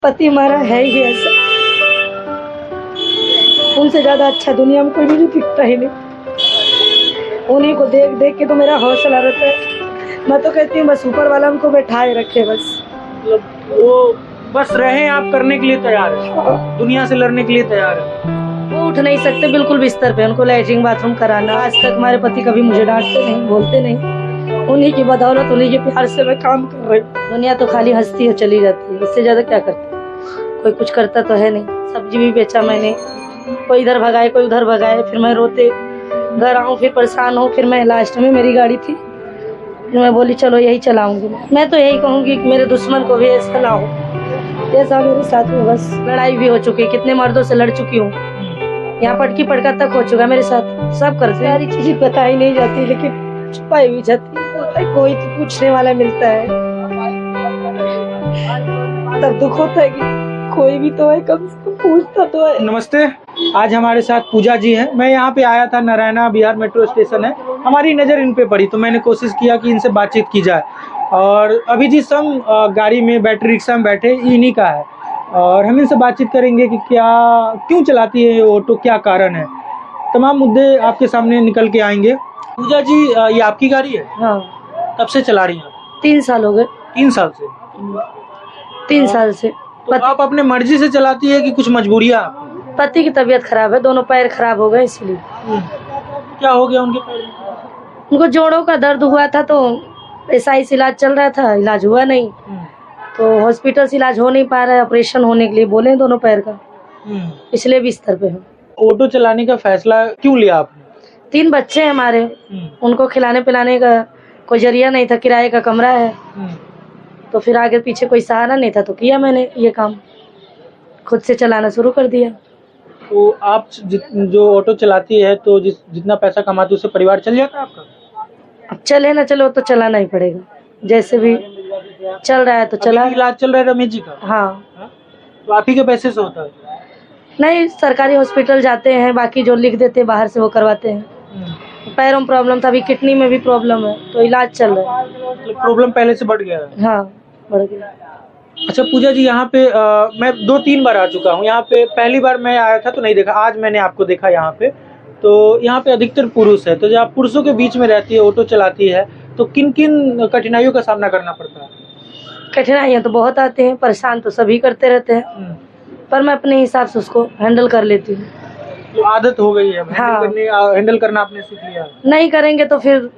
पति हमारा है ही ऐसा, उनसे ज्यादा अच्छा दुनिया में कोई मुझे दिखता ही नहीं। उन्हीं को देख देख के तो मेरा हौसला रहता है। मैं तो कहती हूँ बस ऊपर वाला उनको बैठाए रखे, बस मतलब वो बस रहे, आप करने के लिए तैयार है, दुनिया से लड़ने के लिए तैयार है। वो उठ नहीं सकते बिल्कुल बिस्तर पे, उनको लैट्रिन बाथरूम कराना। आज तक हमारे पति कभी मुझे डांटते नहीं, बोलते नहीं। उन्हीं की बदौलत, उन्हीं के प्यार से मैं काम कर रही हूँ। दुनिया तो खाली हंसती है, चली जाती है, इससे ज्यादा क्या करती। कोई कुछ करता तो है नहीं। सब्जी भी बेचा मैंने, कोई इधर भगाए कोई उधर भगाए, फिर मैं रोते घर आऊँ, फिर परेशान हूँ। फिर मैं लास्ट में, मेरी गाड़ी थी, फिर मैं बोली चलो यही चलाऊंगी। मैं तो यही कहूँगी कि मेरे दुश्मन को भी ऐसा ना हो जैसा मेरे साथ में। बस लड़ाई भी हो चुकी है, कितने मर्दों से लड़ चुकी हूँ, यहाँ पटकी पटका तक हो चुका मेरे साथ। सब करते, सारी चीजें बताई नहीं जाती, लेकिन छुपाई भी जाती है। कोई तो पूछने वाला मिलता है तब दुख होता है कि कोई भी तो है, कम से कम पूछता तो है। नमस्ते, आज हमारे साथ पूजा जी हैं। मैं यहाँ पे आया था, नारायणा बिहार मेट्रो स्टेशन है, हमारी नज़र इन पे पड़ी तो मैंने कोशिश किया कि इनसे बातचीत की जाए। और अभी जिस हम गाड़ी में, बैटरी रिक्शा में बैठे, इन्हीं का है। और हम इनसे बातचीत करेंगे कि क्यों चलाती है ये ऑटो, क्या कारण है। तमाम मुद्दे आपके सामने निकल के आएंगे। पूजा जी, ये आपकी गाड़ी है? हाँ। कब से चला रही हैं? 3 साल हो गए। 3 साल से? 3 साल से। तो आप अपने मर्जी से चलाती है कि कुछ मजबूरियाँ? पति की तबीयत खराब है, दोनों पैर खराब हो गए, इसलिए। क्या हो गया उनके पैर में? उनको जोड़ों का दर्द हुआ था, तो ऐसा ही इलाज चल रहा था, इलाज हुआ नहीं, तो हॉस्पिटल से इलाज हो नहीं पा रहा है। ऑपरेशन होने के लिए बोले दोनों पैर का, इसलिए बिस्तर पे हूँ। ऑटो चलाने का फैसला क्यों लिया आपने? 3 बच्चे हैं हमारे, उनको खिलाने पिलाने का कोई जरिया नहीं था, किराए का कमरा है, तो फिर आगे पीछे कोई सहारा नहीं था, तो किया मैंने ये काम, खुद से चलाना शुरू कर दिया। तो आप जो ऑटो चलाती है, तो जितना पैसा कमाती है उससे परिवार चल जाता है आपका? अब चले ना चलो तो चलाना ही पड़ेगा, जैसे भी चल रहा है तो चला। इलाज चल रहा है रमेश जी का? हाँ। तो आप ही के पैसे से होता है? नहीं, सरकारी हॉस्पिटल जाते हैं, बाकी जो लिख देते हैं बाहर से वो करवाते हैं। पैरों में प्रॉब्लम था, अभी किडनी में भी प्रॉब्लम है, तो इलाज चल रहा है। मतलब प्रॉब्लम पहले से बढ़ गया है? हाँ, बढ़ गया। अच्छा पूजा जी, यहाँ पे मैं 2-3 बार आ चुका हूँ। यहाँ पे पहली बार मैं आया था तो नहीं देखा, आज मैंने आपको देखा यहाँ पे। तो यहाँ पे अधिकतर पुरुष है, तो जब आप पुरुषों के बीच में रहती है, ऑटो चलाती है, तो किन किन कठिनाइयों का सामना करना पड़ता है? कठिनाइयाँ तो बहुत आते हैं, परेशान तो सभी करते रहते हैं, पर मैं अपने हिसाब से उसको हैंडल कर लेती हूँ। तो आदत हो गई है? हाँ। हैंडल करना आपने सीख लिया? नहीं करेंगे तो फिर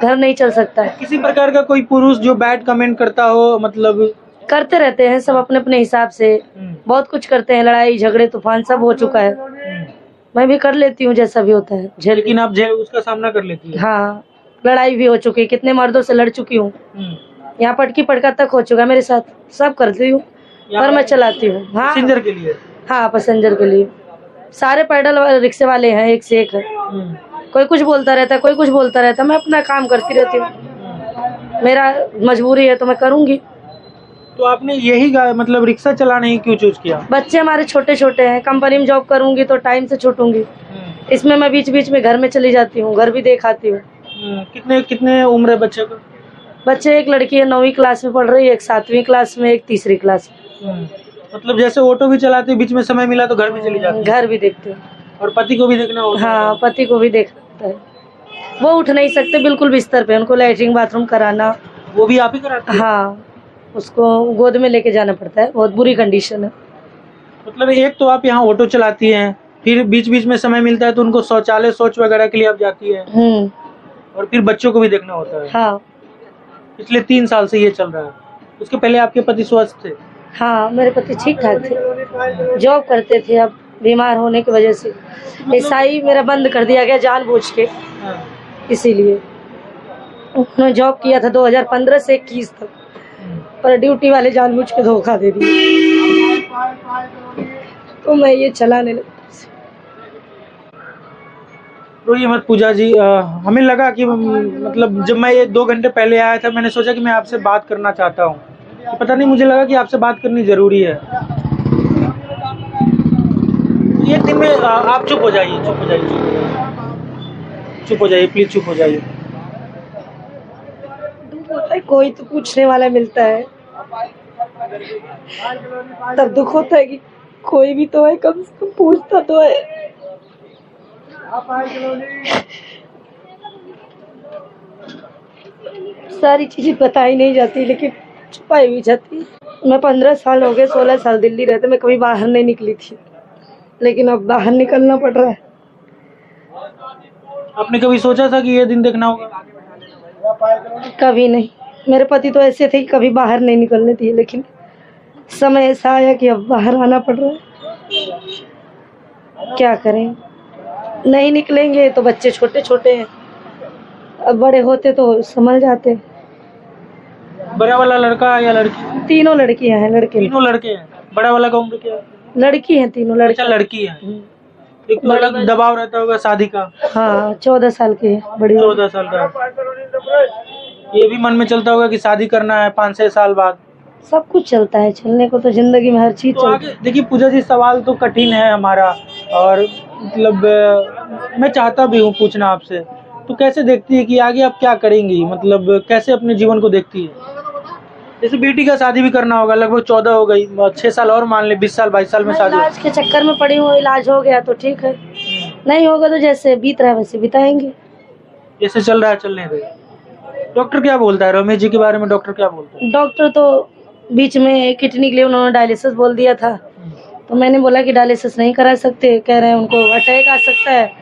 घर नहीं चल सकता है। किसी प्रकार का कोई पुरुष जो बैड कमेंट करता हो, मतलब? करते रहते हैं सब अपने अपने हिसाब से, बहुत कुछ करते हैं, लड़ाई झगड़े तूफान सब हो चुका है। मैं भी कर लेती हूँ जैसा भी होता है, झेल। लेकिन आप उसका सामना कर लेती है? हाँ, लड़ाई भी हो चुकी है, कितने मर्दों से लड़ चुकी हूँ, यहाँ पटकी पटका तक हो चुका मेरे साथ। सब करती हूँ, पर मैं चलाती हूँ। हाँ, पैसेंजर के लिए? हाँ, पैसेंजर के लिए। सारे पैडल रिक्शे वाले हैं, एक से एक है। कोई कुछ बोलता रहता है, कोई कुछ बोलता रहता है, मैं अपना काम करती रहती हूँ। मेरा मजबूरी है तो मैं करूँगी। तो आपने यही मतलब रिक्शा चलाने ही क्यों चूज किया? बच्चे हमारे छोटे छोटे हैं, कंपनी में जॉब करूंगी तो टाइम से छूटूंगी, इसमें मैं बीच बीच में घर में चली जाती हूँ, घर भी देख आती हूँ। कितने कितने उम्र है बच्चे को? बच्चे, एक लड़की है 9वीं क्लास में पढ़ रही है, एक 7वीं क्लास में, एक 3री क्लास में। मतलब जैसे ऑटो भी चलाते, बीच में समय मिला तो घर भी चली जाती? घर भी देखते हैं। और पति को भी देखना होता है? हाँ, पति को भी देखना है। वो उठ नहीं सकते बिल्कुल बिस्तर पे, उनको लैट्रिन बाथरूम कराना। वो भी आप ही कराते हैं? हाँ, उसको गोद में लेके जाना पड़ता है, बहुत बुरी कंडीशन है। मतलब एक तो आप यहाँ ऑटो चलाती हैं, फिर बीच बीच में समय मिलता है तो उनको शौचालय, शौच वगैरह के लिए आप जाती है, और फिर बच्चों को भी देखना होता है। हाँ। पिछले 3 साल से ये चल रहा है। उसके पहले आपके पति स्वस्थ थे? हाँ, मेरे पति ठीक ठाक थे, जॉब करते थे, अब बीमार होने की वजह से ईसाई मेरा बंद कर दिया गया जानबूझ के, इसीलिए। उन्होंने जॉब किया था 2015 से 21 तक, पर ड्यूटी वाले जानबूझ के धोखा दे दिए, तो मैं ये चलाने लगी। रोइए मत पूजा जी, हमें लगा कि मतलब जब मैं ये 2 घंटे पहले आया था, मैंने सोचा कि मैं आपसे बात करना चाहता हूँ, तो पता नहीं मुझे लगा कि आपसे बात करनी जरूरी है। एक दिन में आप चुप हो जाइए, चुप हो जाइए, चुप हो जाइए, प्लीज चुप हो जाइए। कोई तो पूछने वाला मिलता है, तब दुख होता है कि कोई भी तो है, कम से कम पूछता तो है। सारी चीजें बताई नहीं जाती लेकिन छुपाई हुई जाती है। मैं 15 साल हो गए, 16 साल दिल्ली रहते, मैं कभी बाहर नहीं निकली थी, लेकिन अब बाहर निकलना पड़ रहा है। आपने कभी सोचा था कि ये दिन देखना होगा? कभी नहीं। मेरे पति तो ऐसे थे कि कभी बाहर नहीं निकलने दिए, लेकिन समय ऐसा आया कि अब बाहर आना पड़ रहा है। क्या करें, नहीं निकलेंगे तो बच्चे छोटे छोटे हैं, अब बड़े होते तो संभल जाते। बड़ा वाला लड़का या लड़की? तीनों लड़कियां हैं, लड़के नहीं। तीनों लड़के हैं। बड़ा वाला का उम्र क्या है? लड़की हैं तीनों, अच्छा, लड़की है। एक तो अलग दबाव रहता होगा शादी का। हाँ, 14 साल की है बड़ी। 14 साल का। ये भी मन में चलता होगा कि शादी करना है 5-6 साल बाद। सब कुछ चलता है, चलने को तो जिंदगी में हर चीज तो चलती आगे देखिए पूजा जी, सवाल तो कठिन है हमारा, और मतलब मैं चाहता भी हूँ पूछना आपसे। तो कैसे देखती है कि आगे आप क्या करेंगी, मतलब कैसे अपने जीवन को देखती है? जैसे बेटी का शादी भी करना होगा, लगभग 14 हो गई, 6 साल और मान ले, 20 साल 22 साल में शादी। इलाज के चक्कर में पड़ी हूँ, इलाज हो गया तो ठीक है, नहीं होगा तो जैसे बीत रहा है वैसे बिताएंगे। जैसे चल रहा है चलने दे। डॉक्टर क्या बोलता है रमेश जी के बारे में? डॉक्टर क्या बोलता है? डॉक्टर तो बीच में किडनी के लिए उन्होंने डायलिसिस बोल दिया था, तो मैंने बोला कि डायलिसिस नहीं करा सकते, कह रहे हैं उनको अटैक आ सकता है।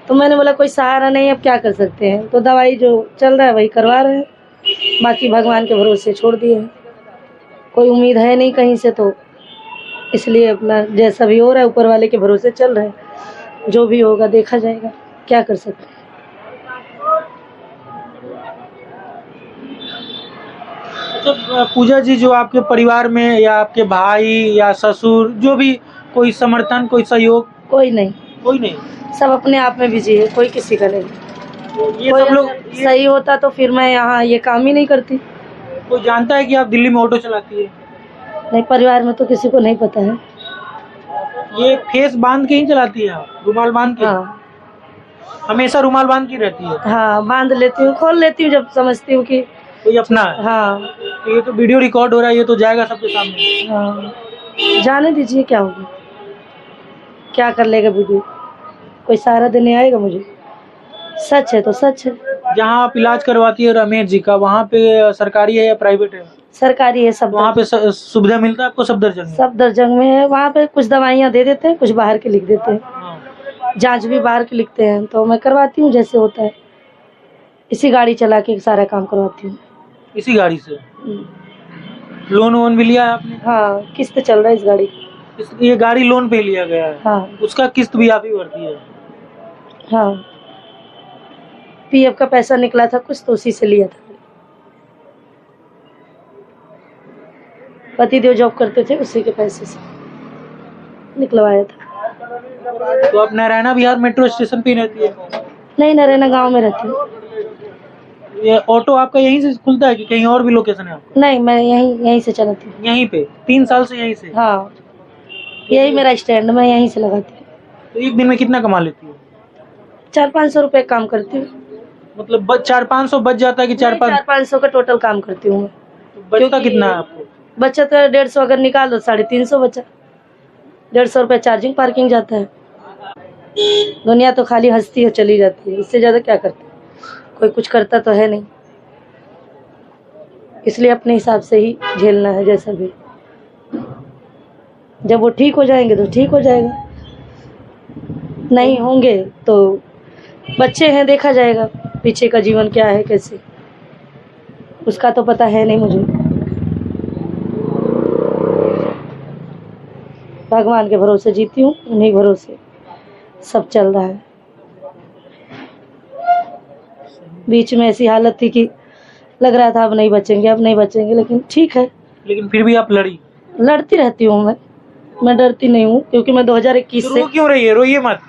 तो मैंने बोला कोई सहारा नहीं, अब क्या कर सकते हैं, तो दवाई जो चल रहा है वही करवा रहे हैं, बाकी भगवान के भरोसे छोड़ दिए हैं। कोई उम्मीद है नहीं कहीं से, तो इसलिए अपना जैसा भी हो रहा है ऊपर वाले के भरोसे चल रहे हैं, जो भी होगा देखा जाएगा, क्या कर सकते हैं। तो पूजा जी, जो आपके परिवार में या आपके भाई या ससुर, जो भी कोई समर्थन, कोई सहयोग? कोई नहीं, कोई नहीं। सब अपने आप में बिजी है, कोई किसी का नहीं। ये कोई सब लोग सही होता तो फिर मैं यहाँ ये काम ही नहीं करती। कोई जानता है कि आप दिल्ली में ऑटो चलाती है? नहीं, परिवार में तो किसी को नहीं पता है। ये फेस बांध के ही चलाती है आप? रुमाल बांध के? हाँ हमेशा रुमाल बांध के रहती है? हाँ, बांध लेती हूँ, खोल लेती हूँ जब समझती हूँ कि कोई अपना है। हाँ तो ये तो वीडियो रिकॉर्ड हो रहा है, ये तो जाएगा सबके सामने। हाँ, जाने दीजिए, क्या होगा, क्या कर लेगा वीडियो, कोई सहारा देने आएगा मुझे? सच है तो सच है। जहाँ आप इलाज करवाती है रमेश जी का, वहाँ पे सरकारी है या प्राइवेट है? सरकारी है। सब वहाँ पे सुविधा मिलता है आपको सफदरजंग में? सफदरजंग में है, वहाँ पे कुछ दवाइयाँ दे देते हैं, कुछ बाहर के लिख देते हैं, हाँ। जांच भी बाहर के लिखते हैं, तो मैं करवाती हूँ जैसे होता है, इसी गाड़ी चला के सारा काम करवाती हूँ। इसी गाड़ी से? लोन वोन भी लिया है आपने? हाँ, किस्त चल रहा है इस गाड़ी की। ये गाड़ी लोन पे लिया गया है? हाँ उसका किस्त भी आप ही भरती है? हाँ, पीएफ का पैसा निकला था कुछ, तो उसी से लिया था। पति देव जॉब करते थे, उसी के पैसे से निकलवाया था। तो आप नारायणा बिहार मेट्रो स्टेशन पे ही रहती है? नहीं, नरेना गांव में रहती हूँ। ये ऑटो आपका यहीं से खुलता है कि कहीं और भी लोकेशन है आपका? नहीं, मैं यहीं से चलाती हूँ। यहीं पे 3 साल से यहीं से? हाँ, यही मेरा स्टैंड, मैं यहीं से लगाती हूँ। तो एक दिन में कितना कमा लेती है? 400-500 रुपए काम करती हूँ। मतलब 400-500 बच जाता है कि 400-500? 400-500 का टोटल काम करती हूँ मैं। बचता कितना है आपको? बचत 150 अगर निकाल दो, 350 बचा। 150 रुपए चार्जिंग पार्किंग जाता है। दुनिया तो खाली हंसती है चली जाती है, इससे ज्यादा क्या करते हैं, कोई कुछ करता तो है नहीं, इसलिए अपने हिसाब से ही झेलना है जैसा भी। जब वो ठीक हो जाएंगे तो ठीक हो जाएगा, नहीं होंगे तो बच्चे हैं, देखा जाएगा पीछे का जीवन क्या है कैसे, उसका तो पता है नहीं मुझे। भगवान के भरोसे जीती हूँ, उन्हीं भरोसे सब चल रहा है। बीच में ऐसी हालत थी कि लग रहा था अब नहीं बचेंगे, अब नहीं बचेंगे, लेकिन ठीक है। लेकिन फिर भी आप लड़ी? लड़ती रहती हूँ मैं डरती नहीं हूँ, क्योंकि मैं 2021 से, क्यों रही है, रोइए मत।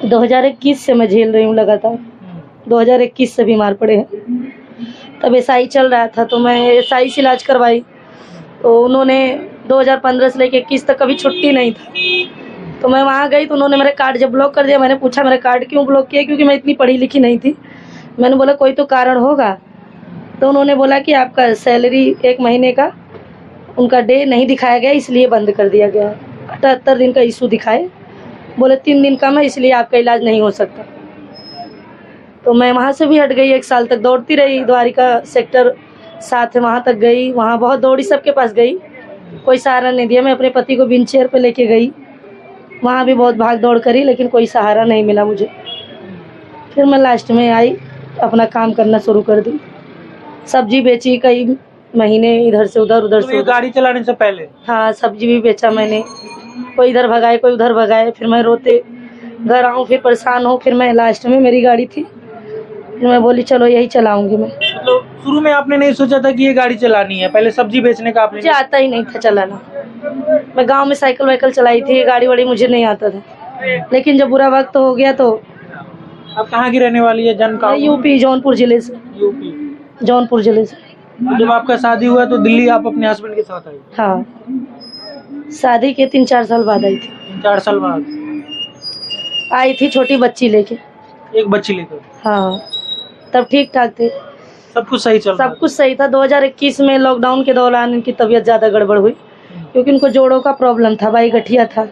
2021 से मैं झेल रही हूँ लगातार। 2021 से बीमार पड़े हैं, तब एसआई चल रहा था, तो मैं एसआई से इलाज करवाई, तो उन्होंने 2015 से लेके 21 तक कभी छुट्टी नहीं था। तो मैं वहाँ गई तो उन्होंने मेरा कार्ड जब ब्लॉक कर दिया, मैंने पूछा मेरा कार्ड क्यों ब्लॉक किया, क्योंकि मैं इतनी पढ़ी लिखी नहीं थी। मैंने बोला कोई तो कारण होगा, तो उन्होंने बोला कि आपका सैलरी 1 महीने का उनका डे नहीं दिखाया गया, इसलिए बंद कर दिया गया है। 78 दिन का इशू दिखाए, बोले 3 दिन कम है इसलिए आपका इलाज नहीं हो सकता। तो मैं वहाँ से भी हट गई, 1 साल तक दौड़ती रही, द्वारिका सेक्टर 7 है वहाँ तक गई, वहाँ बहुत दौड़ी, सबके पास गई, कोई सहारा नहीं दिया। मैं अपने पति को व्हील चेयर पर लेके गई, वहाँ भी बहुत भाग दौड़ करी, लेकिन कोई सहारा नहीं मिला मुझे। फिर मैं लास्ट में आई, अपना काम करना शुरू कर दी, सब्जी बेची कई महीने, इधर से उधर, उधर तो से ये उधर। गाड़ी चलाने से पहले हाँ, सब्जी भी बेचा मैंने, कोई इधर भगाए कोई उधर भगाए, फिर मैं रोते घर आऊँ, फिर परेशान हूँ, फिर मैं लास्ट में, मेरी गाड़ी थी, फिर मैं बोली चलो यही चलाऊंगी मैं। मतलब शुरू में आपने नहीं सोचा था कि ये गाड़ी चलानी है, पहले सब्जी बेचने का आपने मुझे आता ही नहीं था चलाना, मैं गांव में साइकिल वाइकिल चलाई थी, गाड़ी वाड़ी मुझे नहीं आता था। लेकिन जब बुरा वक्त हो गया तो आप कहाँ की रहने वाली है? जन का मैं यूपी जौनपुर जिले से, यूपी। जौनपुर जिले से। जब आपका शादी हुआ तो दिल्ली आप अपने हस्बैंड के साथ आई? हाँ, शादी के 3-4 साल बाद आई थी। 4 साल बाद आई थी छोटी बच्ची लेके, एक बच्ची लेकर। हाँ, तब ठीक ठाक थे, सब कुछ सही चल रहा सब कुछ सही था। 2021 में लॉकडाउन के दौरान इनकी तबीयत ज़्यादा गड़बड़ हुई, क्योंकि उनको जोड़ों का प्रॉब्लम था, बाई गठिया था,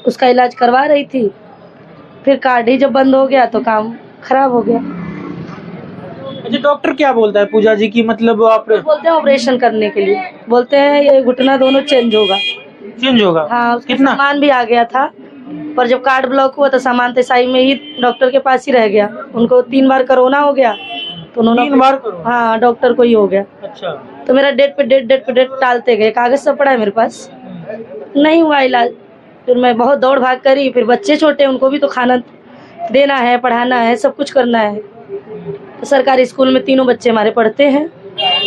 उसका इलाज करवा रही थी। फिर कार्ड ही जब बंद हो गया तो काम खराब हो गया। अच्छा, डॉक्टर क्या बोलता है पूजा जी की, मतलब आप बोलते हैं ऑपरेशन करने के लिए, बोलते हैं ये घुटना दोनों चेंज होगा। चेंज होगा? हाँ, उसका कितना? सामान भी आ गया था, पर जब कार्ड ब्लॉक हुआ तो सामान तेसाई में ही डॉक्टर के पास ही रह गया। उनको 3 बार कोरोना हो गया, तो उन्होंने 3 बार करो? हाँ, डॉक्टर को ही हो गया। अच्छा। तो मेरा डेट पे डेट टालते गए, कागज सब पड़ा है मेरे पास, नहीं हुआ इलाज। फिर मैं बहुत दौड़ भाग करी, फिर बच्चे छोटे, उनको भी तो खाना देना है, पढ़ाना है, सब कुछ करना है। तो सरकारी स्कूल में 3 बच्चे हमारे पढ़ते हैं,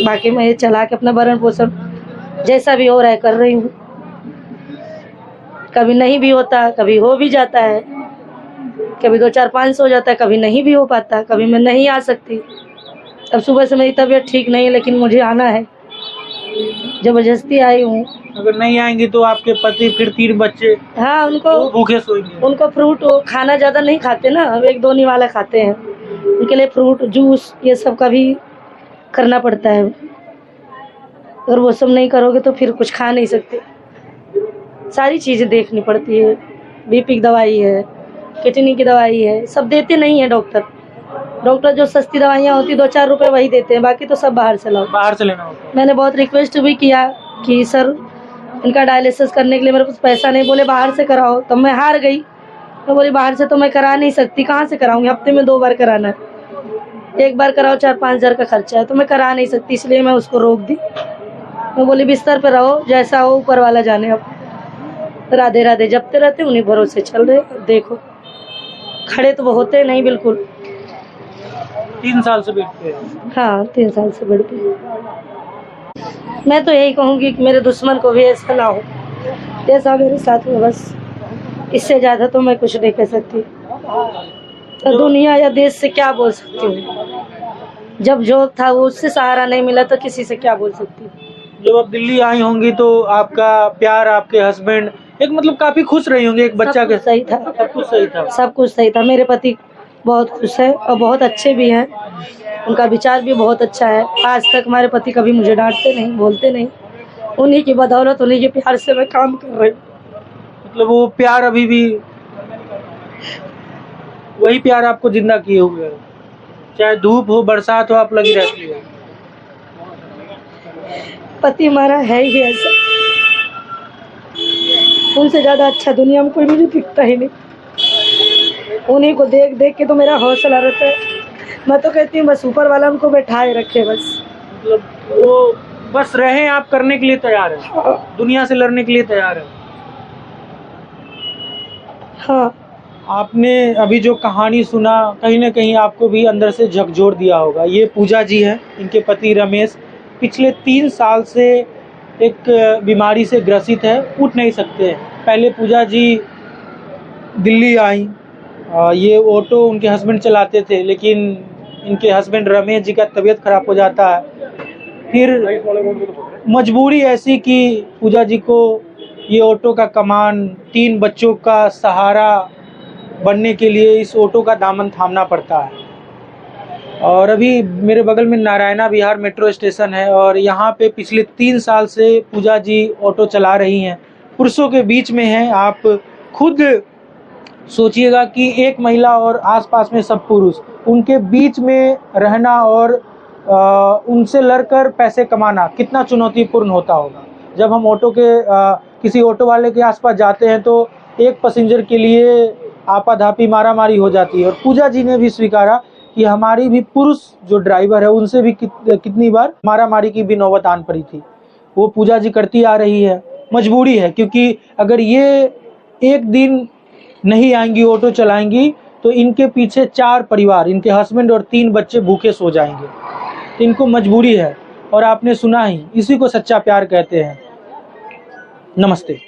बाकी मैं ये चला के अपना भरण पोषण जैसा भी हो रहा है कर रही हूँ। कभी नहीं भी होता, कभी हो भी जाता है, कभी 2-4-5 हो जाता है, कभी नहीं भी हो पाता, कभी मैं नहीं आ सकती। अब सुबह से मेरी तबीयत ठीक नहीं है, लेकिन मुझे आना है, जबरदस्ती आई हूँ। अगर नहीं आएंगे तो आपके पति फिर 3 बच्चे हाँ, उनको वो भूखे सोएंगे। उनको फ्रूट वो खाना ज़्यादा नहीं खाते ना, 1-2 निवाला खाते हैं, उनके लिए फ्रूट जूस ये सब का भी करना पड़ता है। अगर वो सब नहीं करोगे तो फिर कुछ खा नहीं सकते, सारी चीज़ें देखनी पड़ती है। बीपी की दवाई है, किडनी की दवाई है, सब देते नहीं है डॉक्टर। डॉक्टर जो सस्ती दवाइयाँ होती 2-4 रुपए वही देते हैं, बाकी तो सब बाहर से लाओ। बाहर से लेना होता है। मैंने बहुत रिक्वेस्ट भी किया कि सर इनका डायलिसिस करने के लिए मेरे पास पैसा नहीं, बोले बाहर से कराओ। तब मैं हार गई, तो बोली बाहर से तो मैं करा नहीं सकती, कहाँ से कराऊंगी, हफ्ते में 2 बार कराना है, 1 बार कराओ 4-5 हज़ार का खर्चा है, तो मैं करा नहीं सकती, इसलिए मैं उसको रोक दी। मैं बोली बिस्तर पर रहो, जैसा हो ऊपर वाला जाने। अब राधे राधे जपते रहते, उन्हीं भरोसे चल रहे। देखो खड़े तो वो होते नहीं बिल्कुल। 3 साल से बैठते हैं? हाँ, 3 साल से बेड पे। मैं तो यही कहूँगी कि मेरे दुश्मन को भी ऐसा ना हो जैसा मेरे साथ में, बस इससे ज़्यादा तो मैं कुछ नहीं कह सकती। तो दुनिया या देश से क्या बोल सकती हूँ, जब जो था वो उससे सहारा नहीं मिला तो किसी से क्या बोल सकती हूँ। जब आप दिल्ली आई होंगी तो आपका प्यार, आपके हस्बैंड एक मतलब काफी खुश रही होंगी, एक बच्चा सब के कुछ सही था, सब कुछ सही था। सब कुछ सही था। मेरे पति बहुत खुश है और बहुत अच्छे भी हैं, उनका विचार भी बहुत अच्छा है। आज तक हमारे पति कभी मुझे डांटते नहीं, बोलते नहीं, उन्हीं की बदौलत, उन्हीं के प्यार से मैं काम कर रही हूँ। मतलब वो प्यार अभी भी वही प्यार आपको जिंदा किए हुए है, चाहे धूप हो बरसात हो आप लगी रहती है। पति हमारा है ही ऐसा, उनसे ज़्यादा अच्छा दुनिया में कोई मुझे दिखता ही नहीं। उन्हीं को देख देख के तो मेरा हौसला रहता है। मैं तो कहती हूँ बस ऊपर वाला उनको बैठाए रखे, बस मतलब वो बस रहे, आप करने के लिए तैयार है, हाँ, दुनिया से लड़ने के लिए तैयार है। हाँ। आपने अभी जो कहानी सुना, कहीं ना कहीं आपको भी अंदर से झकझोर दिया होगा। ये पूजा जी हैं, इनके पति रमेश पिछले 3 साल से एक बीमारी से ग्रसित है, उठ नहीं सकते। पहले पूजा जी दिल्ली आई, ये ऑटो उनके हस्बैंड चलाते थे, लेकिन इनके हस्बैंड रमेश जी का तबीयत खराब हो जाता है। फिर मजबूरी ऐसी कि पूजा जी को ये ऑटो का कमान, 3 बच्चों का सहारा बनने के लिए इस ऑटो का दामन थामना पड़ता है। और अभी मेरे बगल में नारायणा विहार मेट्रो स्टेशन है और यहाँ पे पिछले 3 साल से पूजा जी ऑटो चला रही हैं। पुरुषों के बीच में हैं। आप खुद सोचिएगा कि एक महिला और आसपास में सब पुरुष, उनके बीच में रहना और उनसे लड़कर पैसे कमाना कितना चुनौतीपूर्ण होता होगा। जब हम किसी ऑटो वाले के आसपास जाते हैं तो एक पैसेंजर के लिए आपाधापी मारामारी हो जाती है। और पूजा जी ने भी स्वीकारा कि हमारी भी पुरुष जो ड्राइवर है उनसे भी कितनी बार मारामारी की भी नौबत आन पड़ी थी। वो पूजा जी करती आ रही है, मजबूरी है, क्योंकि अगर ये एक दिन नहीं आएंगी, ऑटो चलाएंगी, तो इनके पीछे 4 परिवार, इनके हस्बैंड और 3 बच्चे भूखे सो जाएंगे। तो इनको मजबूरी है और आपने सुना ही, इसी को सच्चा प्यार कहते हैं। नमस्ते।